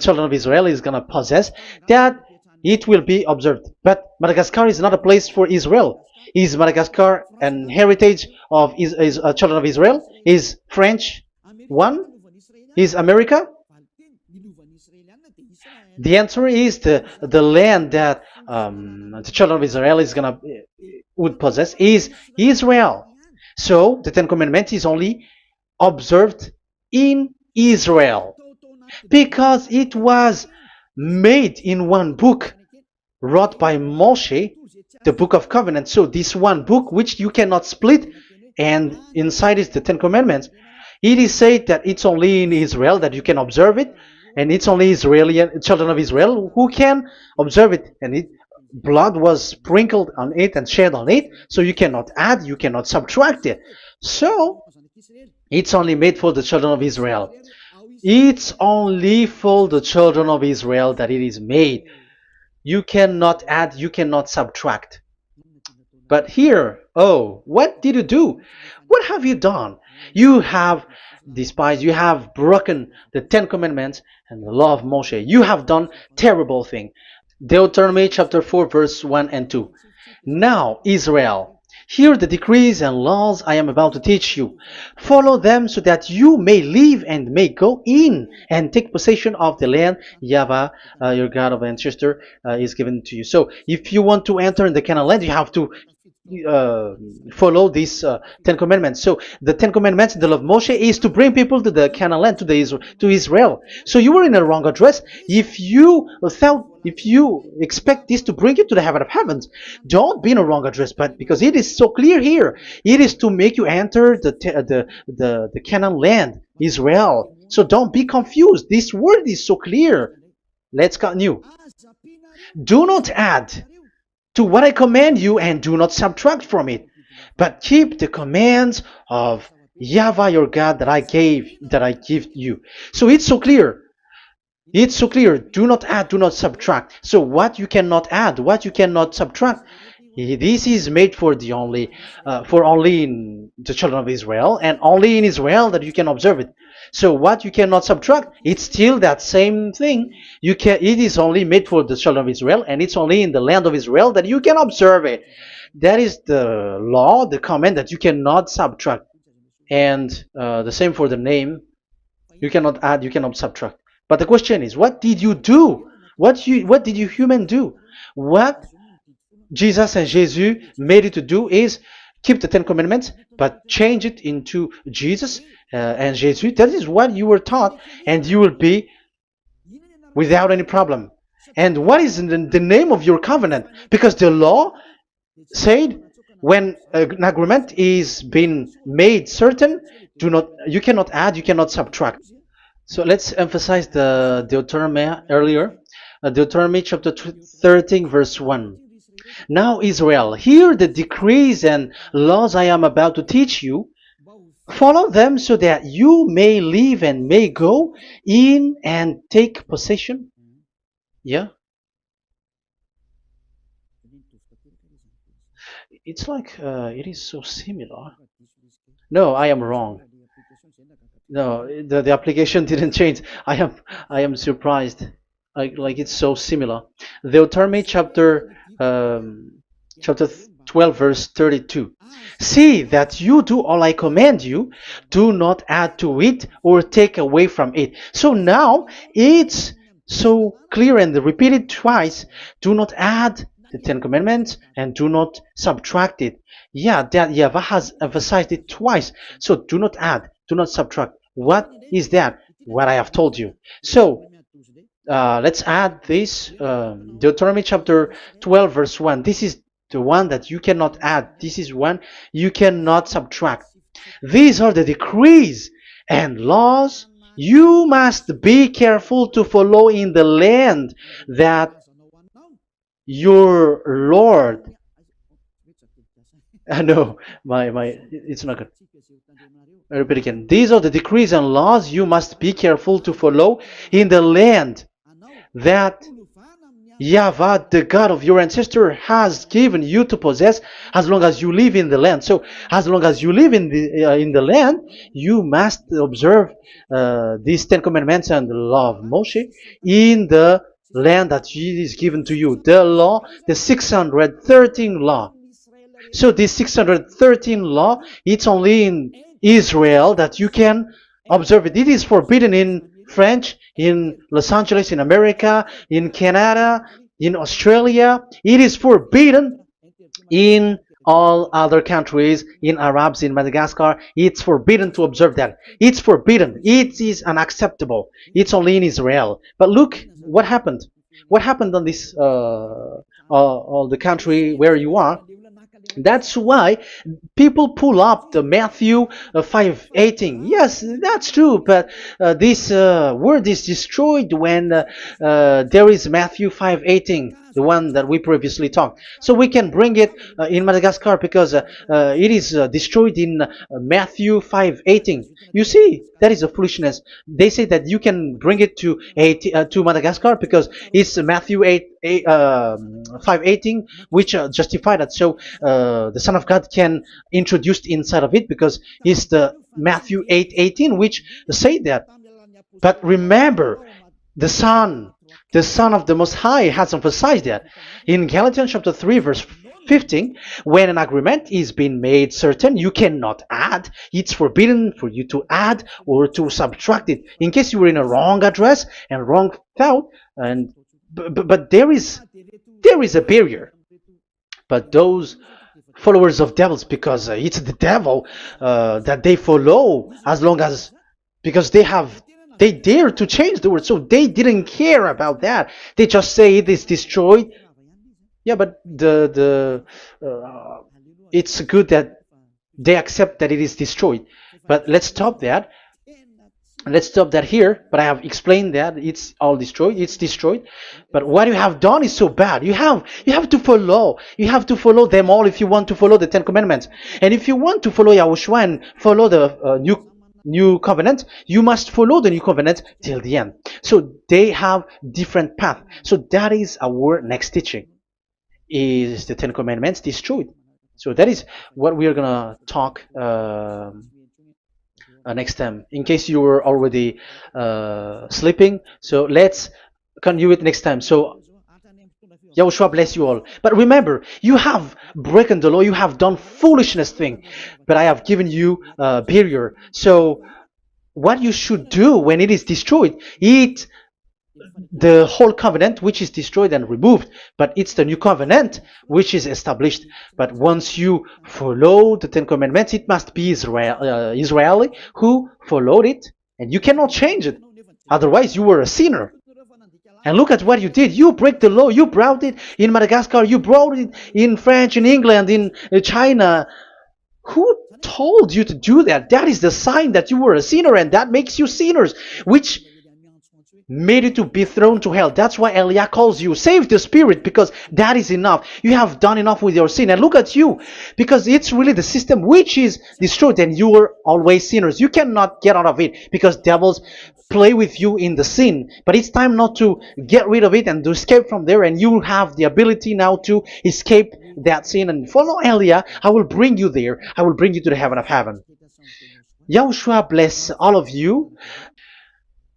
children of Israel is going to possess that it will be observed. But Madagascar is not a place for Israel. Is Madagascar an heritage of children of Israel? Is French one? Is America? The answer is the land that the children of Israel would possess is Israel. So the Ten Commandments is only observed in Israel, because it was made in one book wrote by Moshe, the Book of Covenant. So this one book, which you cannot split, and inside is the Ten Commandments. It is said that it's only in Israel that you can observe it, and it's only children of Israel who can observe it. And blood was sprinkled on it and shed on it, so you cannot add, you cannot subtract it. So it's only made for the children of Israel. It's only for the children of Israel that it is made. You cannot add, you cannot subtract. But here, what did you do? What have you done? You have despised, you have broken the Ten Commandments and the law of Moshe. You have done terrible thing. Deuteronomy chapter 4 verse 1 and 2. Now, Israel, hear the decrees and laws I am about to teach you. Follow them so that you may live and may go in and take possession of the land YAHVAH, your God of ancestor, is given to you. So if you want to enter in the Canaan land, you have to follow these Ten Commandments. So the Ten Commandments, the law of Moshe, is to bring people to the Canaan land, to Israel. So you were in the wrong address. If you thought if you expect this to bring you to the heaven of heavens, don't be in a wrong address. But because it is so clear here, it is to make you enter the Canaan land, Israel. So don't be confused. This word is so clear. Let's continue. Do not add to what I command you, and do not subtract from it, but keep the commands of YAHVAH your God that I give you. So it's so clear. It's so clear. Do not add, do not subtract. So what you cannot add, what you cannot subtract, this is made for only in the children of Israel, and only in Israel that you can observe it. So what you cannot subtract, it's still that same thing. It is only made for the children of Israel, and it's only in the land of Israel that you can observe it. That is the law, the command that you cannot subtract. And the same for the name. You cannot add, you cannot subtract. But the question is, what did you do? What did you human do? What Jesus and Jesus made you to do is keep the Ten Commandments, but change it into Jesus and Jesus. That is what you were taught, and you will be without any problem. And what is the name of your covenant? Because the law said when an agreement is being made certain, you cannot add, you cannot subtract. So let's emphasize the Deuteronomy earlier. Deuteronomy chapter 13 verse 1. Now Israel, hear the decrees and laws I am about to teach you. Follow them so that you may live and may go in and take possession. Yeah? It's like it is so similar. No, I am wrong. No, the application didn't change. I am surprised. Like it's so similar. Deuteronomy chapter 12 verse 32. See that you do all I command you. Do not add to it or take away from it. So now it's so clear and repeated twice. Do not add the Ten Commandments and do not subtract it. Yeah, that YAHVAH has emphasized it twice. So do not add, do not subtract. What is that? What I have told you. So let's add this Deuteronomy chapter 12 verse 1. This is the one that you cannot add. This is one you cannot subtract. These are the decrees and laws you must be careful to follow in the land that your Lord. No, it's not good. I repeat again. These are the decrees and laws you must be careful to follow in the land that YAHVAH, the God of your ancestor, has given you to possess as long as you live in the land. So, as long as you live in the land, you must observe these Ten Commandments and the law of Moshe in the land that is given to you. The law, the 613 law. So this 613 law, it's only in Israel that you can observe it. It is forbidden in French, in Los Angeles, in America, in Canada, in Australia. It is forbidden in all other countries, in Arabs, in Madagascar. It's forbidden to observe that. It's forbidden. It is unacceptable. It's only in Israel. But look what happened. What happened on this, all the country where you are. That's why people pull up the Matthew 5:18. Yes, that's true, but this word is destroyed when there is Matthew 5:18, the one that we previously talked. So we can bring it in Madagascar because it is destroyed in Matthew 5:18. You see, that is a foolishness. They say that you can bring it to Madagascar because it's Matthew 5:18, which justify that. So the Son of God can introduce inside of it because it's the Matthew 8:18 which say that. But remember, the Son of the Most High has emphasized that in Galatians chapter 3 verse 15, when an agreement is being made certain, you cannot add. It's forbidden for you to add or to subtract it. In case you were in a wrong address and wrong thought, but there is a barrier. But those followers of devils, because it's the devil that they follow, as long as because they have They dare to change the word, so they didn't care about that. They just say it is destroyed. Yeah, but it's good that they accept that it is destroyed. But let's stop that. Let's stop that here. But I have explained that it's all destroyed. It's destroyed. But what you have done is so bad. You have to follow. You have to follow them all if you want to follow the Ten Commandments. And if you want to follow Yahushua and follow the new covenant, you must follow the new covenant till the end. So they have different path. So that is our next teaching. Is the Ten Commandments destroyed? So that is what we are gonna talk next time. In case you were already sleeping, so let's continue it next time. So Yahushua bless you all. But remember, you have broken the law, you have done foolishness thing, but I have given you a barrier. So what you should do when it is destroyed, it the whole covenant which is destroyed and removed, but it's the new covenant which is established. But once you follow the Ten Commandments, it must be Israeli who followed it, and you cannot change it. Otherwise, you were a sinner. And look at what you did. You break the law. You brought it in Madagascar. You brought it in France, in England, in China. Who told you to do that? That is the sign that you were a sinner, and that makes you sinners, which made you to be thrown to hell. That's why Elia calls you. Save the spirit, because that is enough. You have done enough with your sin. And look at you, because it's really the system which is destroyed, and you were always sinners. You cannot get out of it because devils play with you in the sin. But it's time not to get rid of it and to escape from there, and you have the ability now to escape that sin and follow Elia. I will bring you there. I will bring you to the heaven of heaven. Yahushua bless all of you.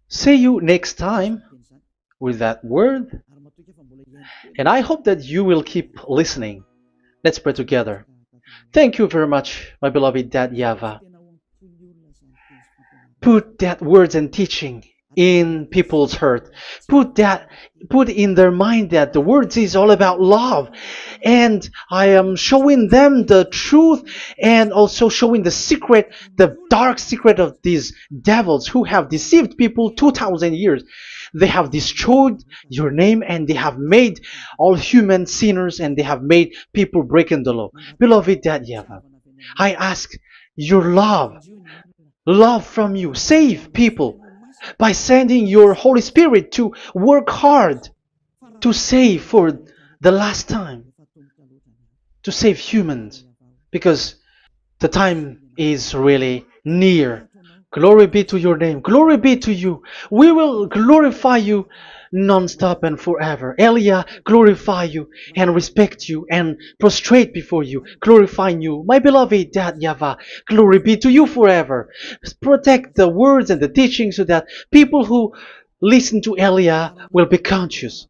See you next time with that word. And I hope that you will keep listening. Let's pray together. Thank you very much, my beloved Dad YAHVAH. Put that words and teaching in people's heart. Put in their mind that the words is all about love. And I am showing them the truth, and also showing the secret, the dark secret of these devils who have deceived people 2,000 years. They have destroyed your name, and they have made all human sinners, and they have made people breaking the law. Beloved Dad YAHVAH, I ask your love from you. Save people by sending your Holy Spirit to work hard to save for the last time, to save humans, because the time is really near. Glory be to your name. Glory be to you. We will glorify you non-stop and forever. Elia, glorify you and respect you and prostrate before you, glorifying you. My beloved Dad YAHVAH, glory be to you forever. Protect the words and the teaching so that people who listen to Elia will be conscious.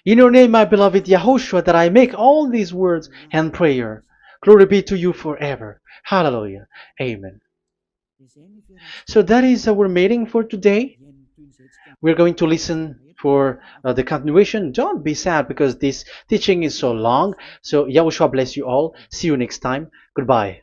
In your name, my beloved YAHOSHUAH, that I make all these words and prayer. Glory be to you forever. Hallelujah. Amen. So that is our meeting for today. We're going to listen for the continuation. Don't be sad because this teaching is so long. So Yahushua bless you all. See you next time. Goodbye.